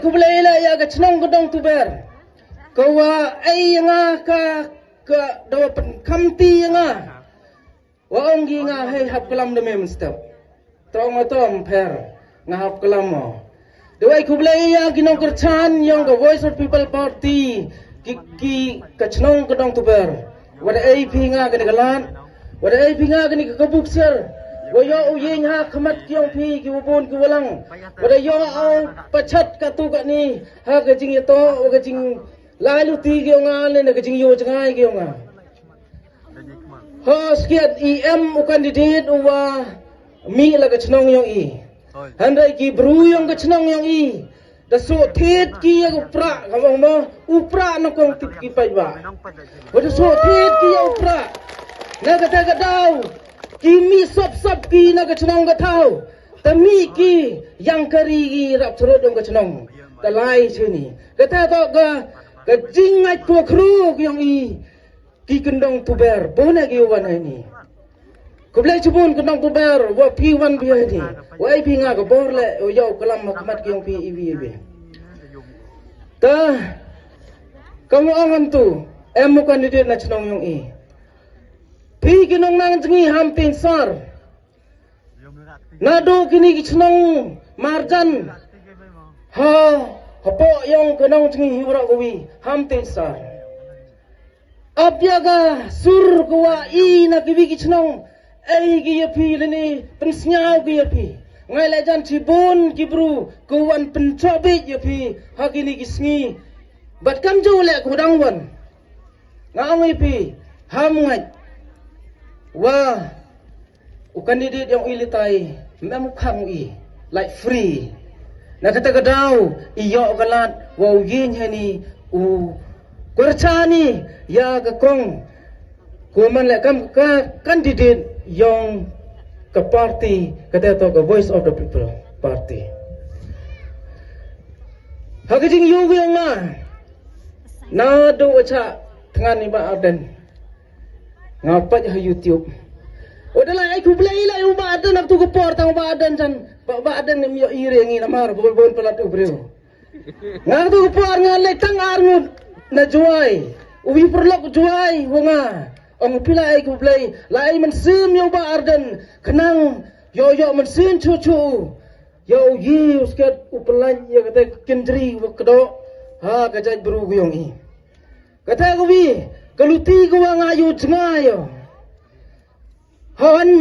ku belela ya ga chnong godong tu ber kawa ai nga ka dawa kamti nga wa ongi nga hei hap kalam de mem step tong atom per nga hap kalam mo dawai ku belela ginong kerchan yang ga voice of people party ki ka chnong godong tu ber wada ai pinga ga galan wada ai pinga ga ni ka bukser Wayo uying ha kamat kiyong pi kiwupon kiwalang. Wada yo ang pachat katu kat ni. Ha kajing ito o kajing lalu ti kiyong nga na kajing yo jangay kiyong nga. Ha skiat EM o kandidat uwa mi la kachnong yung i. Handai ki bru yung kachnong yung i. Da so tet ki yung upra kamang mo upra no kong tip ki pay ba. Wada so tet ki yung upra. Nagataga daw. Kimi sop ki na kachnong gatau, tami ki yang kari ki rap cerut yang kachnong, kalai sini. Kata to ka jingat ko kru yang i ki kendong tuber, bona ki wan ini. Ko blai chubun kendong tuber, wa pi wan bi ini. Wa ai pi nga ko bor le o yau kalam makmat ki yang pi ibi. Ta kamu angan tu, em mo kandidat na chnong yang i. Pi kinong nang jengi hampin sar. Nado kini kichnong marjan. Ha, hapo yung kinong jengi hiwra kuwi hampin sar. Abyaga sur kuwa I na kiwi kichnong ay giyapi lini pensnyaw giyapi. Ngay lajan cibun kibru kuwan pencobit yapi hakini kisngi. Bat kam jole kudangwan. Ngaongi pi hamngat. Wah, kandidat yang ilitay, memukang i, like free. Nakata daw, iyo kalat, wow yin hani, kurcani, ya kakong, kuman le kam ka kandidat yang ke party, kata to ke Voice of the People party. Hakijing yugo yang na do acha tangan ni ba aden. Ngapat ya YouTube. Udahlah aku beli lah yang badan aku tu kepor tang badan can. Badan ni yo irengi namar bol pelat ubreu. Ngang tu kepor ngalek tang armut na juai. Ubi perlok juai wonga. Ang pila aku beli lai mensim yang badan kenang yo mensim cucu. Yo yi uskat upelan ya kata kendri wakdo. Ha kajaj beru guyong i. Kata aku bi kaluti ko nga yu ngayo. Han